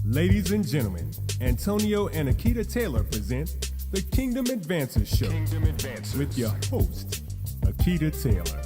Ladies and gentlemen, Antonio and Akita Taylor present the Kingdom Advancers Show with your host, Akita Taylor.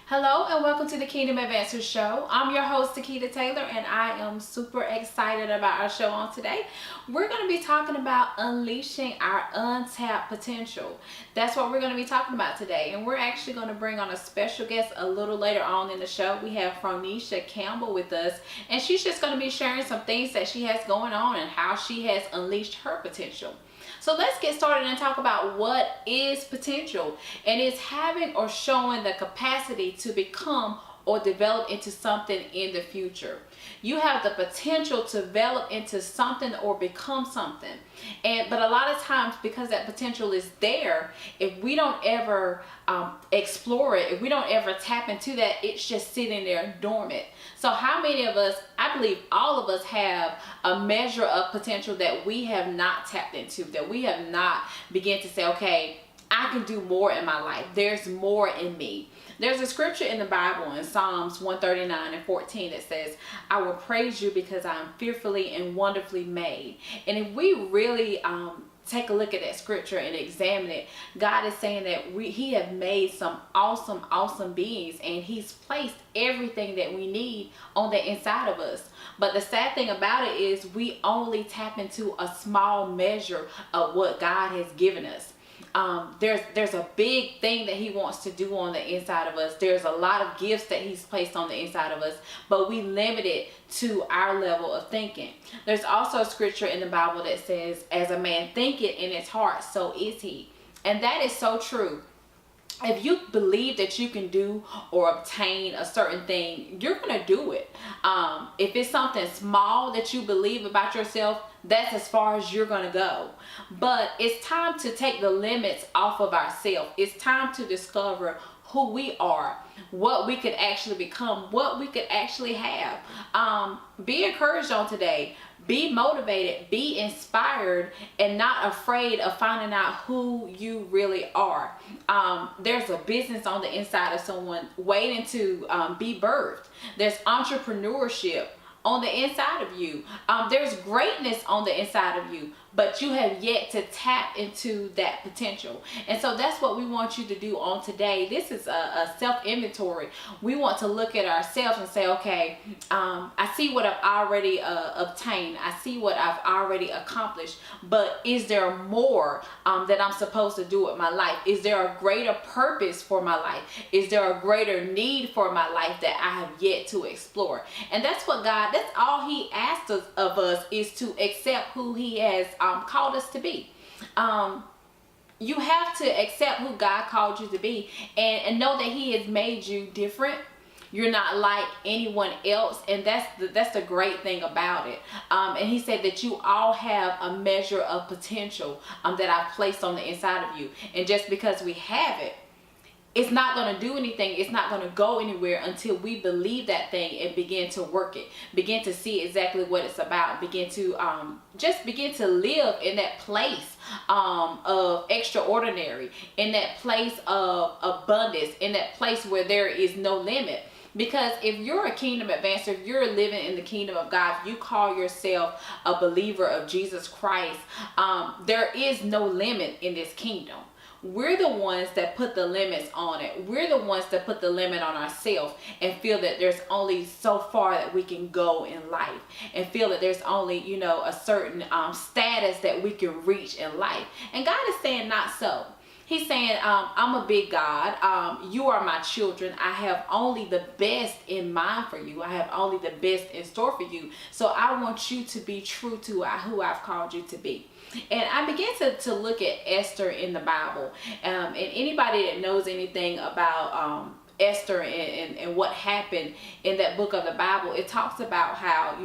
Hello and welcome to the Kingdom Advancers Show. I'm your host, Akita Taylor, and I am super excited about our show on today. We're going to be talking about unleashing our untapped potential. That's what we're going to be talking about today. And we're actually going to bring on a special guest a little later on in the show. We have Fronishia Campbell with us, and she's just going to be sharing some things that she has going on and how she has unleashed her potential. So let's get started and talk about what is potential. And it's having or showing the capacity to become or develop into something in the future. You have the potential to develop into something or become something. But a lot of times, because that potential is there, if we don't ever explore it, if we don't ever tap into that, it's just sitting there dormant. So how many of us, I believe all of us, have a measure of potential that we have not tapped into, that we have not begun to say, okay, I can do more in my life. There's more in me. There's a scripture in the Bible in Psalms 139:14 that says, I will praise you because I am fearfully and wonderfully made. And if we really take a look at that scripture and examine it, God is saying that He has made some awesome beings, and He's placed everything that we need on the inside of us. But the sad thing about it is we only tap into a small measure of what God has given us. There's a big thing that He wants to do on the inside of us. There's a lot of gifts that He's placed on the inside of us, but we limit it to our level of thinking. There's also a scripture in the Bible that says, as a man thinketh in his heart, so is he. And that is so true. If you believe that you can do or obtain a certain thing, you're going to do it. If it's something small that you believe about yourself, that's as far as you're going to go. But it's time to take the limits off of ourselves. It's time to discover who we are, what we could actually become, what we could actually have. Be encouraged on today. Be motivated, be inspired, and not afraid of finding out who you really are. There's a business on the inside of someone waiting to be birthed. There's entrepreneurship on the inside of you. There's greatness on the inside of you, but you have yet to tap into that potential. And so that's what we want you to do on today. This is a self-inventory. We want to look at ourselves and say, okay, I see what I've already obtained. I see what I've already accomplished, but is there more that I'm supposed to do with my life? Is there a greater purpose for my life? Is there a greater need for my life that I have yet to explore? And that's what God, that's all He asks of us, is to accept who He has called us to be. You have to accept who God called you to be, and know that He has made you different. You're not like anyone else, and that's the great thing about it. And He said that you all have a measure of potential that I've placed on the inside of you, and just because we have it, it's not going to do anything. It's not going to go anywhere until we believe that thing and begin to work it, begin to see exactly what it's about, begin to begin to live in that place of extraordinary, in that place of abundance, in that place where there is no limit. Because if you're a kingdom advancer, if you're living in the kingdom of God, if you call yourself a believer of Jesus Christ, there is no limit in this kingdom. We're the ones that put the limits on it. We're the ones that put the limit on ourselves and feel that there's only so far that we can go in life, and feel that there's only, a certain status that we can reach in life. And God is saying not so. He's saying, I'm a big God. You are my children. I have only the best in mind for you. I have only the best in store for you. So I want you to be true to who I've called you to be. And I began to look at Esther in the Bible. And anybody that knows anything about Esther and what happened in that book of the Bible, it talks about how,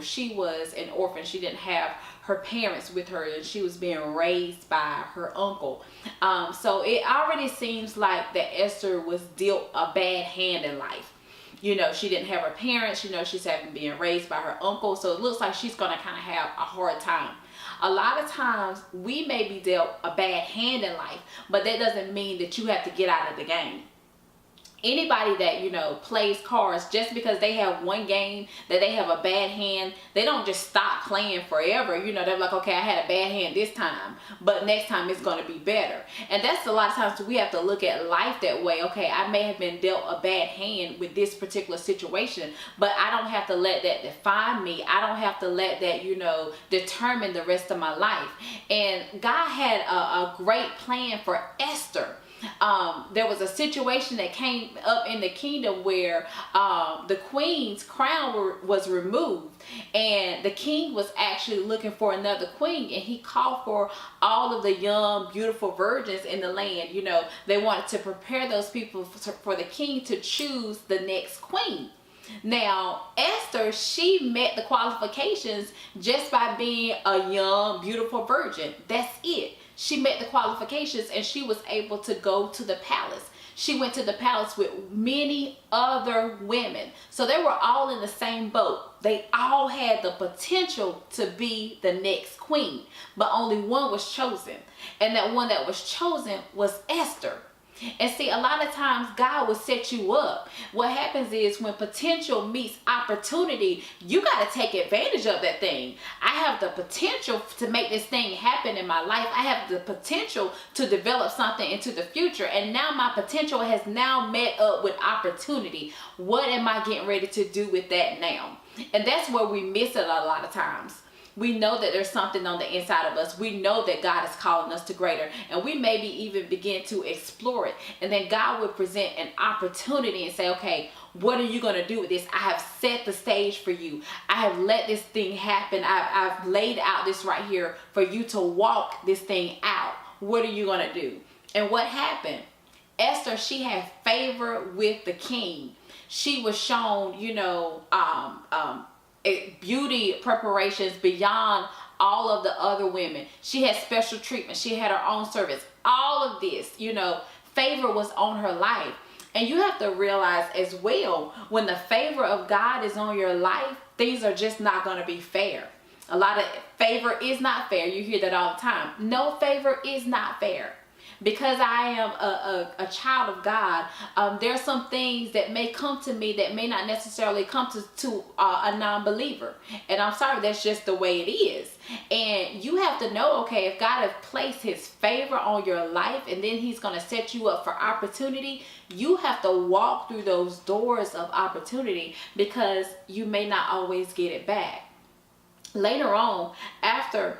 she was an orphan. She didn't have her parents with her, and she was being raised by her uncle. So it already seems like that Esther was dealt a bad hand in life. She didn't have her parents. She's being raised by her uncle. So it looks like she's going to kind of have a hard time. A lot of times we may be dealt a bad hand in life, but that doesn't mean that you have to get out of the game. Anybody that, you know, plays cards, just because they have one game that they have a bad hand, they don't just stop playing forever. You know, they're like, okay, I had a bad hand this time, but next time it's going to be better. And that's a lot of times we have to look at life that way. Okay, I may have been dealt a bad hand with this particular situation, but I don't have to let that define me. I don't have to let that, you know, determine the rest of my life. And God had a great plan for Esther. There was a situation that came up in the kingdom where the queen's crown was removed, and the king was actually looking for another queen, and he called for all of the young, beautiful virgins in the land. You know, they wanted to prepare those people for the king to choose the next queen. Now, Esther, she met the qualifications just by being a young, beautiful virgin. That's it. She met the qualifications, and she was able to go to the palace. She went to the palace with many other women. So they were all in the same boat. They all had the potential to be the next queen, but only one was chosen. And that one that was chosen was Esther. And see, a lot of times God will set you up. What happens is when potential meets opportunity, you got to take advantage of that thing. I have the potential to make this thing happen in my life. I have the potential to develop something into the future. And now my potential has now met up with opportunity. What am I getting ready to do with that now? And that's where we miss it a lot of times. We know that there's something on the inside of us. We know that God is calling us to greater, and we maybe even begin to explore it. And then God would present an opportunity and say, okay, what are you going to do with this? I have set the stage for you. I have let this thing happen. I've laid out this right here for you to walk this thing out. What are you going to do? And what happened? Esther, she had favor with the king. She was shown, you know, beauty preparations beyond all of the other women. She had special treatment. She had her own service. All of this, you know, favor was on her life. And you have to realize as well, when the favor of God is on your life, things are just not going to be fair. A lot of favor is not fair. You hear that all the time. No, favor is not fair. Because I am a child of God, there are some things that may come to me that may not necessarily come to a non-believer. And I'm sorry, that's just the way it is. And you have to know, okay, if God has placed his favor on your life and then he's going to set you up for opportunity, you have to walk through those doors of opportunity, because you may not always get it back. Later on, after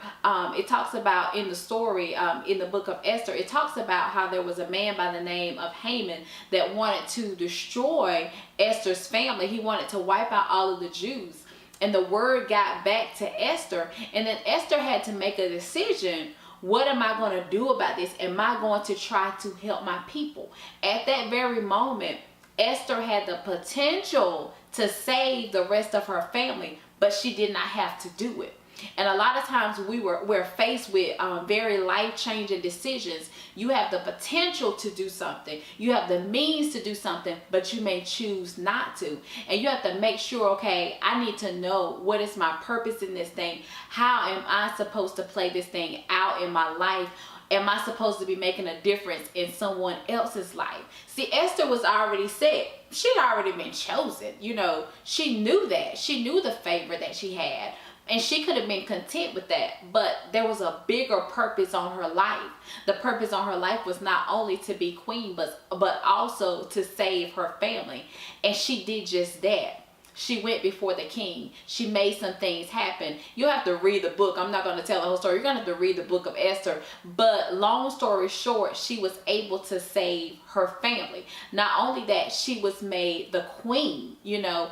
it talks about in the story, in the book of Esther, it talks about how there was a man by the name of Haman that wanted to destroy Esther's family. He wanted to wipe out all of the Jews. And the word got back to Esther, and then Esther had to make a decision. What am I going to do about this? Am I going to try to help my people? At that very moment, Esther had the potential to save the rest of her family, but she did not have to do it. And a lot of times we're faced with very life-changing decisions. You have the potential to do something. You have the means to do something, but you may choose not to. And you have to make sure, okay, I need to know what is my purpose in this thing. How am I supposed to play this thing out in my life? Am I supposed to be making a difference in someone else's life? See, Esther was already set. She'd already been chosen. You know, she knew that. She knew the favor that she had. And she could have been content with that. But there was a bigger purpose on her life. The purpose on her life was not only to be queen, but also to save her family. And she did just that. She went before the king. She made some things happen. You have to read the book. I'm not going to tell the whole story. You're going to have to read the book of Esther. But long story short, she was able to save her family. Not only that, she was made the queen. You know,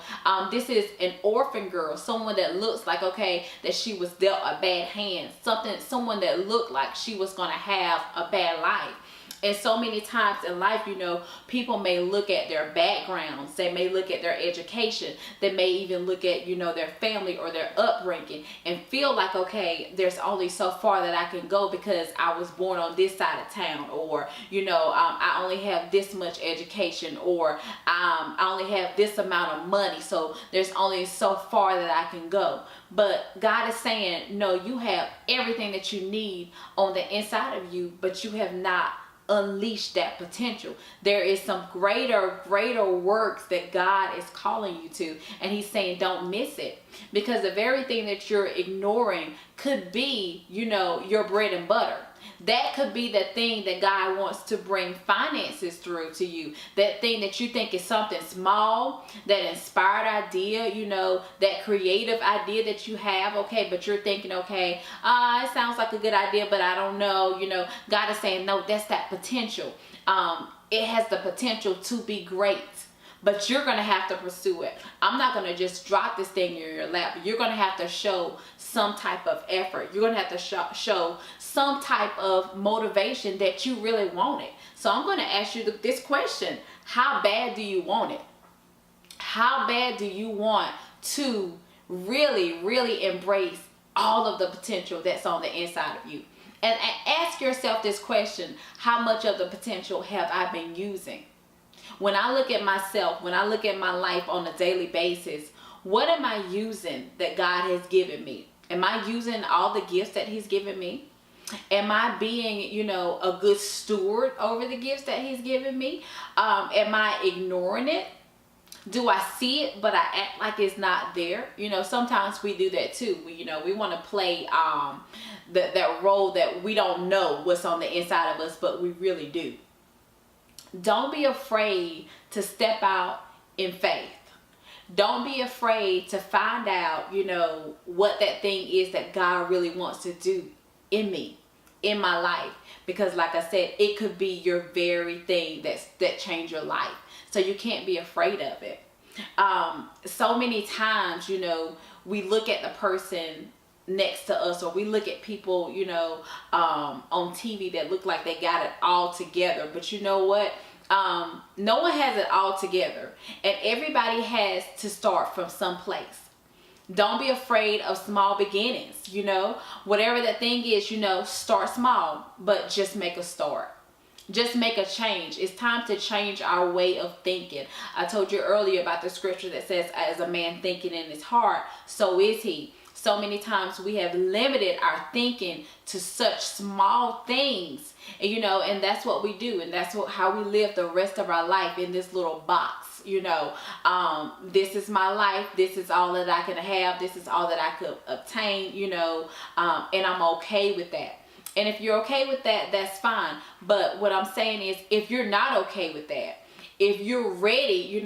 this is an orphan girl. Someone that looks like, okay, that she was dealt a bad hand. Someone that looked like she was going to have a bad life. And so many times in life, you know, people may look at their backgrounds. They may look at their education. They may even look at, you know, their family or their upbringing and feel like, okay, there's only so far that I can go because I was born on this side of town, or, you know, I only have this much education, or I only have this amount of money. So there's only so far that I can go. But God is saying, no, you have everything that you need on the inside of you, but you have not unleash that potential. There is some greater works that God is calling you to, and he's saying don't miss it, because the very thing that you're ignoring could be, your bread and butter. That could be the thing that God wants to bring finances through to you. That thing that you think is something small, that inspired idea, that creative idea that you have, okay, but you're thinking, okay, it sounds like a good idea, but I don't know, God is saying, no, that's that potential. It has the potential to be great, but you're going to have to pursue it. I'm not going to just drop this thing in your lap. You're going to have to show some type of effort. You're going to have to show some type of motivation that you really want it. So I'm going to ask you this question. How bad do you want it? How bad do you want to really, really embrace all of the potential that's on the inside of you? And ask yourself this question. How much of the potential have I been using? When I look at myself, when I look at my life on a daily basis, what am I using that God has given me? Am I using all the gifts that he's given me? Am I being, a good steward over the gifts that he's given me? Am I ignoring it? Do I see it, but I act like it's not there? Sometimes we do that too. We want to play that role that we don't know what's on the inside of us, but we really do. Don't be afraid to step out in faith. Don't be afraid to find out, what that thing is that God really wants to do in me, in my life. Because like I said, it could be your very thing that changed your life. So you can't be afraid of it. So many times, we look at the person next to us, or we look at people, on TV that look like they got it all together. But you know what? No one has it all together, and everybody has to start from some place. Don't be afraid of small beginnings. Whatever that thing is, start small, but just make a start. Just make a change. It's time to change our way of thinking. I told you earlier about the scripture that says, as a man thinking in his heart, so is he. So many times we have limited our thinking to such small things, and that's what we do, and that's how we live the rest of our life, in this little box. This is my life. This is all that I can have. This is all that I could obtain. And I'm okay with that. And if you're okay with that, that's fine. But what I'm saying is, if you're not okay with that, if you're ready,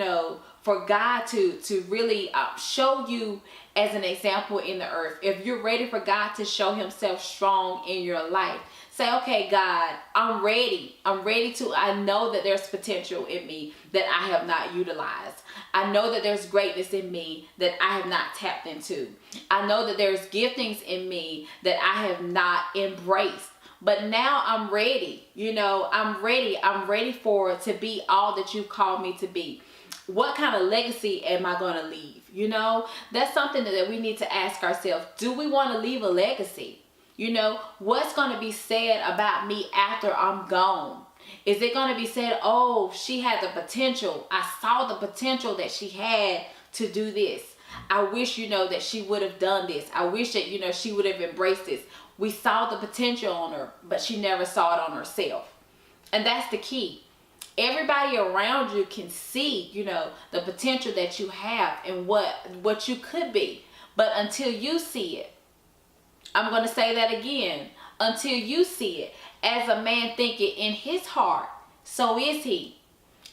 for God to really show you as an example in the earth, if you're ready for God to show himself strong in your life, say, okay, God, I'm ready. I know that there's potential in me that I have not utilized. I know that there's greatness in me that I have not tapped into. I know that there's giftings in me that I have not embraced. But now I'm ready. I'm ready. I'm ready for it to be all that you called me to be. What kind of legacy am I going to leave? That's something that we need to ask ourselves. Do we want to leave a legacy? What's going to be said about me after I'm gone? Is it going to be said, oh, she had the potential. I saw the potential that she had to do this. I wish, that she would have done this. I wish that, she would have embraced this. We saw the potential on her, but she never saw it on herself. And that's the key. Everybody around you can see, the potential that you have and what you could be. But until you see it, I'm going to say that again. Until you see it, as a man thinking in his heart, so is he.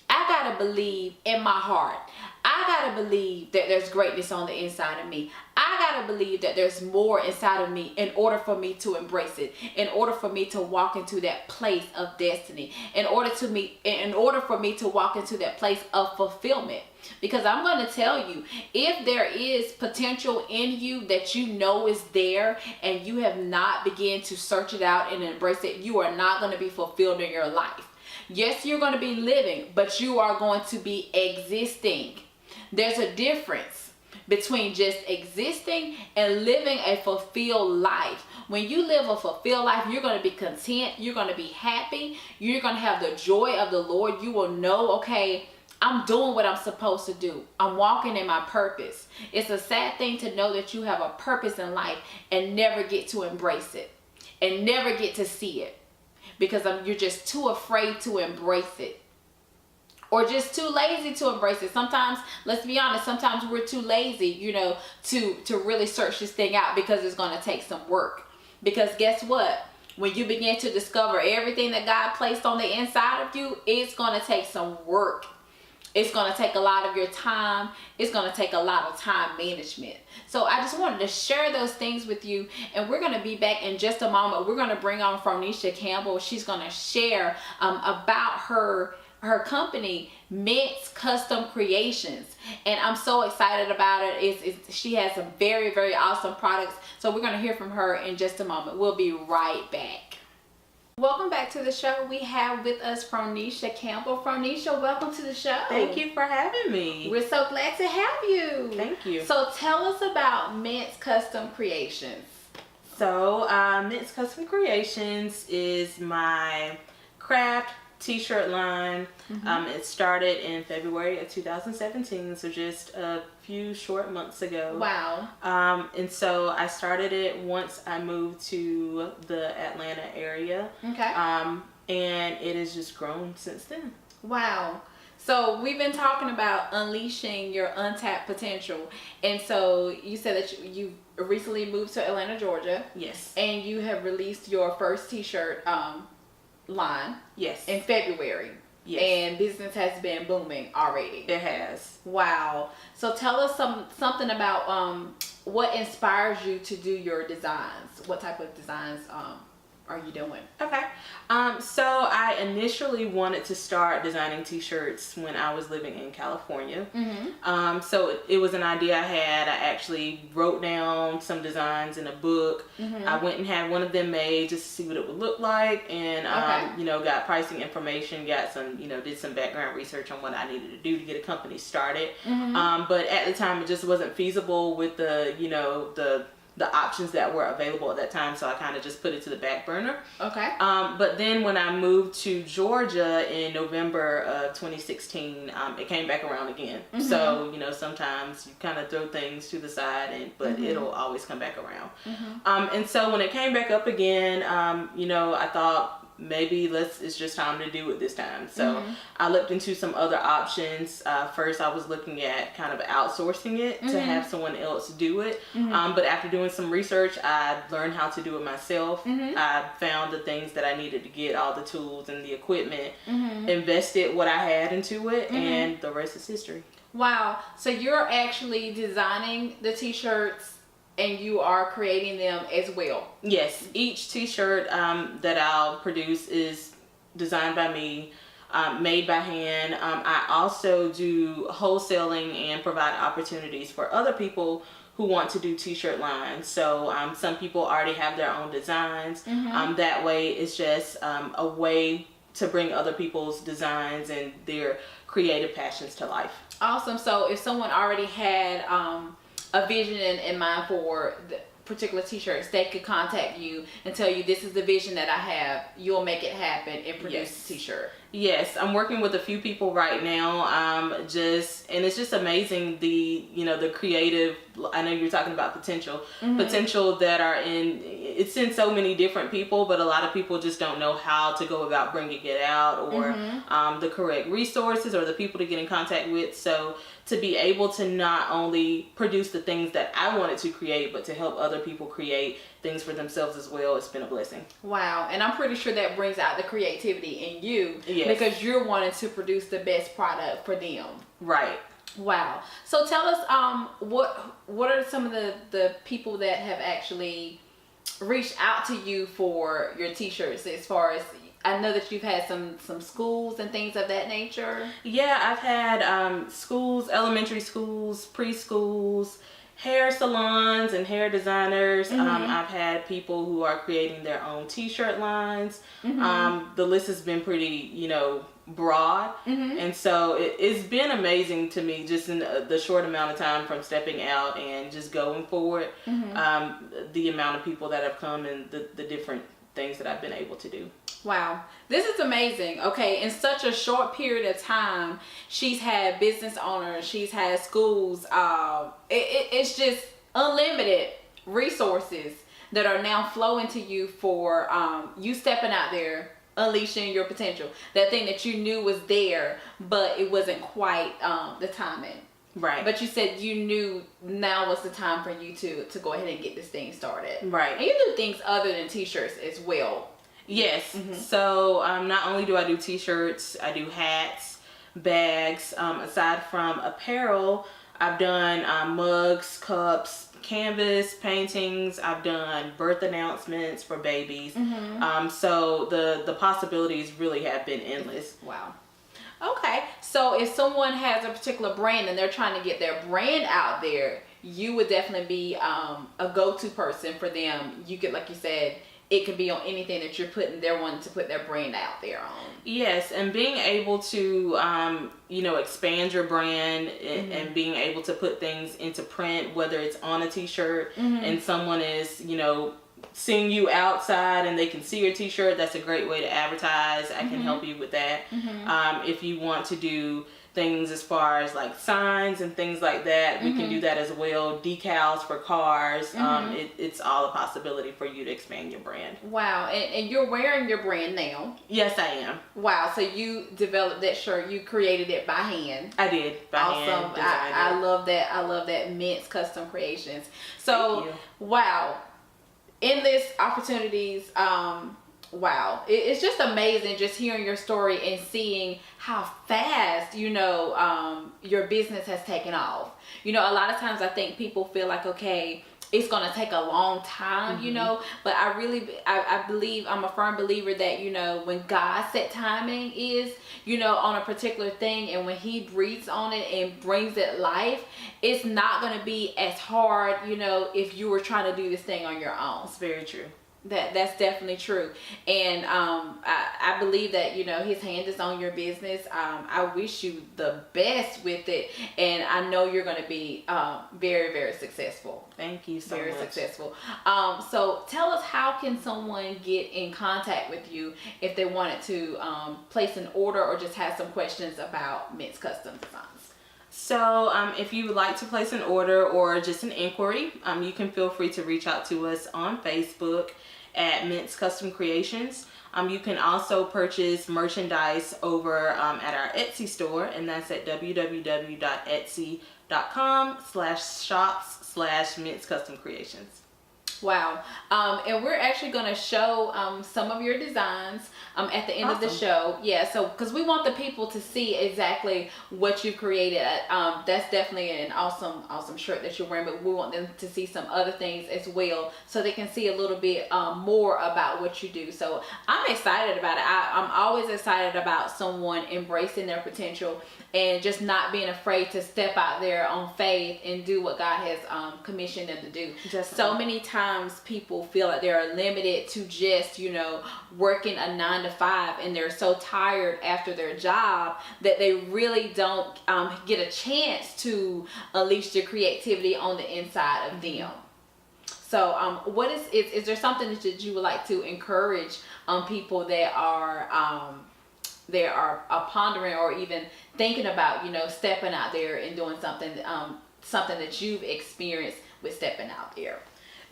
I got to believe in my heart. I got to believe that there's greatness on the inside of me. I got to believe that there's more inside of me in order for me to embrace it, in order for me to walk into that place of destiny, in order for me to walk into that place of fulfillment. Because I'm going to tell you, if there is potential in you that is there and you have not begun to search it out and embrace it, you are not going to be fulfilled in your life. Yes, you're going to be living, but you are going to be existing. There's a difference between just existing and living a fulfilled life. When you live a fulfilled life, you're going to be content. You're going to be happy. You're going to have the joy of the Lord. You will know, okay, I'm doing what I'm supposed to do. I'm walking in my purpose. It's a sad thing to know that you have a purpose in life and never get to embrace it and never get to see it. because you're just too afraid to embrace it, or just too lazy to embrace it. Sometimes, let's be honest, sometimes we're too lazy, you know, to really search this thing out, because it's going to take some work. Because guess what? When you begin to discover everything that God placed on the inside of you, it's going to take some work. It's going to take a lot of your time. It's going to take a lot of time management. So I just wanted to share those things with you. And we're going to be back in just a moment. We're going to bring on Fronishia Campbell. She's going to share about her company, Mint's Custom Creations. And I'm so excited about it. She has some very, very awesome products. So we're going to hear from her in just a moment. We'll be right back. Welcome back to the show. We have with us Fronishia Campbell. Fronishia, welcome to the show. Thank you for having me. We're so glad to have you. Thank you. So tell us about Mint's Custom Creations. So Mint's Custom Creations is my craft t-shirt line. It started in February of 2017, so just a few short months ago. Wow. And so I started it once I moved to the Atlanta area. Okay. And it has just grown since then. Wow. So we've been talking about unleashing your untapped potential. And so you said that you recently moved to Atlanta, Georgia. Yes. And you have released your first t-shirt line. Yes. In February. Yes. And business has been booming already. It has. Wow. So tell us something about what inspires you to do your designs. What type of designs are you doing? Okay. So I initially wanted to start designing t-shirts when I was living in California. So it was an idea I had. I actually wrote down some designs in a book. I went and had one of them made just to see what it would look like, and you know, got pricing information, got some, you know, did some background research on what I needed to do to get a company started. But at the time, it just wasn't feasible with the, you know, the options that were available at that time, so I kind of just put it to the back burner. Okay. But then when I moved to Georgia in November of 2016, it came back around again. So, you know, sometimes you kind of throw things to the side, but it'll always come back around. And so when it came back up again, you know, I thought, maybe it's just time to do it this time. So I looked into some other options. First, I was looking at kind of outsourcing it to have someone else do it. But after doing some research, I learned how to do it myself. I found the things that I needed to get, all the tools and the equipment, invested what I had into it, and the rest is history. Wow. So you're actually designing the t-shirts and you are creating them as well? Yes. Each t-shirt that I'll produce is designed by me, made by hand. I also do wholesaling and provide opportunities for other people who want to do t-shirt lines. So some people already have their own designs. That way it's just a way to bring other people's designs and their creative passions to life. Awesome. So if someone already had a vision in mind for the particular t-shirts, they could contact you and tell you, this is the vision that I have. You'll make it happen and produce a t-shirt. Yes, I'm working with a few people right now. And it's just amazing the creative. I know you're talking about potential that are it's in so many different people, but a lot of people just don't know how to go about bringing it out, or the correct resources or the people to get in contact with. So to be able to not only produce the things that I wanted to create, but to help other people create things for themselves as well, it's been a blessing. Wow. And I'm pretty sure that brings out the creativity in you. Yes. Because you're wanting to produce the best product for them. Right. Wow. So tell us what are some of the people that have actually reached out to you for your t-shirts, as far as, I know that you've had some schools and things of that nature. Yeah, I've had schools, elementary schools, preschools, hair salons and hair designers. I've had people who are creating their own t-shirt lines. The list has been pretty, broad. And so it's been amazing to me, just in the short amount of time from stepping out and just going forward, the amount of people that have come and the different things that I've been able to do. Wow, this is amazing. Okay, in such a short period of time, she's had business owners, she's had schools. It's just unlimited resources that are now flowing to you for you stepping out there unleashing your potential. That thing that you knew was there, but it wasn't quite the timing. Right. But you said you knew now was the time for you to go ahead and get this thing started. Right. And you do things other than t-shirts as well. Yes. So not only do I do t-shirts, I do hats, bags. Aside from apparel, I've done mugs, cups, canvas, paintings. I've done birth announcements for babies. So the possibilities really have been endless. Wow. Okay, so if someone has a particular brand and they're trying to get their brand out there, you would definitely be a go-to person for them. You could, like you said, it could be on anything that you're putting, they're wanting to put their brand out there on. Yes, and being able to, expand your brand and being able to put things into print, whether it's on a t-shirt and someone is, seeing you outside and they can see your t-shirt, that's a great way to advertise. I can help you with that. If you want to do things as far as like signs and things like that, we can do that as well. Decals for cars. It's all a possibility for you to expand your brand. Wow. And you're wearing your brand now. Yes, I am. Wow. So you developed that shirt, you created it by hand. I did, by hand. Awesome. I love that. I love that. Mint's Custom Creations. So wow, endless opportunities. Wow, it's just amazing just hearing your story and seeing how fast your business has taken off. A lot of times I think people feel like, okay, it's gonna take a long time, but I believe, I'm a firm believer that when God set timing is on a particular thing, and when he breathes on it and brings it life, it's not gonna be as hard if you were trying to do this thing on your own. It's very true. That's definitely true. And I believe that his hand is on your business. I wish you the best with it, and I know you're going to be very, very successful. Thank you so much. Very successful. So tell us, how can someone get in contact with you if they wanted to place an order or just have some questions about Mint's Custom Designs? So if you would like to place an order or just an inquiry, you can feel free to reach out to us on Facebook at Mint's Custom Creations. You can also purchase merchandise over at our Etsy store, and that's at www.etsy.com/shops/Mint's Custom Creations. Wow. And we're actually going to show some of your designs at the end of the show. Yeah, so because we want the people to see exactly what you created. That's definitely an awesome shirt that you're wearing, but we want them to see some other things as well, so they can see a little bit more about what you do. So I'm excited about it. I'm always excited about someone embracing their potential and just not being afraid to step out there on faith and do what God has commissioned them to do. So many times people feel like they're limited to just working a 9-to-5, and they're so tired after their job that they really don't get a chance to unleash their creativity on the inside of them. So what is there something that you would like to encourage people that are pondering or even thinking about stepping out there and doing something that you've experienced with stepping out there?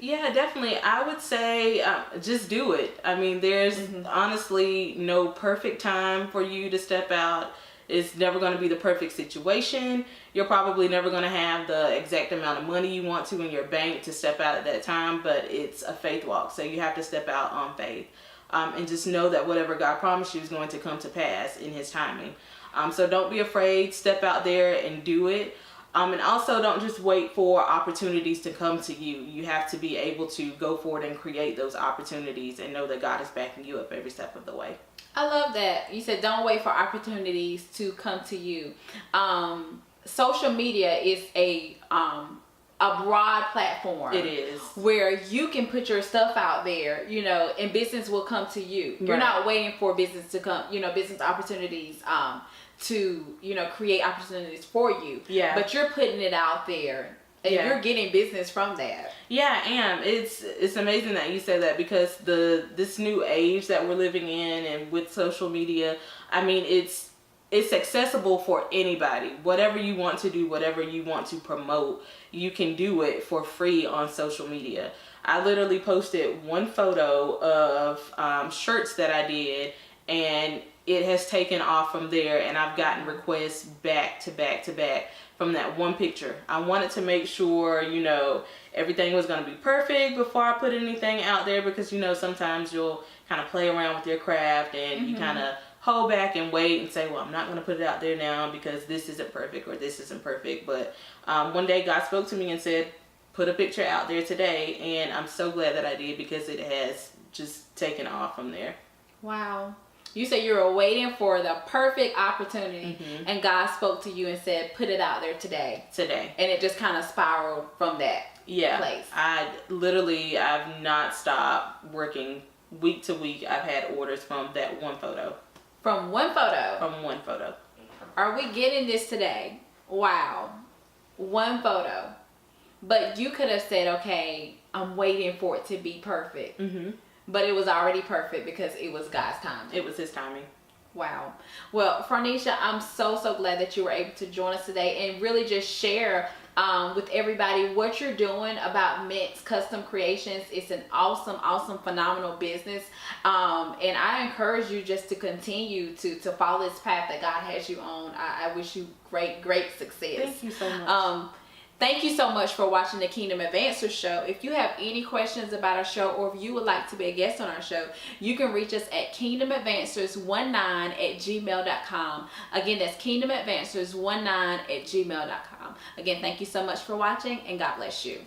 Yeah, definitely. I would say just do it. I mean, there's honestly no perfect time for you to step out. It's never going to be the perfect situation. You're probably never going to have the exact amount of money you want to in your bank to step out at that time, but it's a faith walk. So you have to step out on faith. And just know that whatever God promised you is going to come to pass in his timing. So don't be afraid. Step out there and do it. And also don't just wait for opportunities to come to you. You have to be able to go forward and create those opportunities and know that God is backing you up every step of the way. I love that. You said don't wait for opportunities to come to you. Social media is a broad platform. It is. Where you can put your stuff out there, and business will come to you. You're not waiting for business to come, business opportunities to create opportunities for you. Yeah. But you're putting it out there, and you're getting business from that. Yeah, I am. It's amazing that you say that, because this new age that we're living in, and with social media, I mean, it's accessible for anybody. Whatever you want to do, whatever you want to promote, you can do it for free on social media. I literally posted one photo of shirts that I did, and it has taken off from there, and I've gotten requests back to back to back from that one picture. I wanted to make sure, you know, everything was going to be perfect before I put anything out there, because, you know, sometimes you'll kind of play around with your craft and you kind of hold back and wait and say, well, I'm not going to put it out there now because this isn't perfect or this isn't perfect. But one day God spoke to me and said, put a picture out there today, and I'm so glad that I did, because it has just taken off from there. Wow. You said you were waiting for the perfect opportunity, and God spoke to you and said, put it out there today. And it just kind of spiraled from that place. I've not stopped working week to week. I've had orders from that one photo. From one photo? From one photo. Are we getting this today? Wow. One photo. But you could have said, okay, I'm waiting for it to be perfect. But it was already perfect because it was God's timing. It was His timing. Wow. Well, Fronishia, I'm so glad that you were able to join us today and really just share with everybody what you're doing about Mint's Custom Creations. It's an awesome, phenomenal business. And I encourage you just to continue to follow this path that God has you on. I wish you great success. Thank you so much. Thank you so much for watching the Kingdom Advancers show. If you have any questions about our show, or if you would like to be a guest on our show, you can reach us at kingdomadvancers19@gmail.com. Again, that's kingdomadvancers19@gmail.com. Again, thank you so much for watching, and God bless you.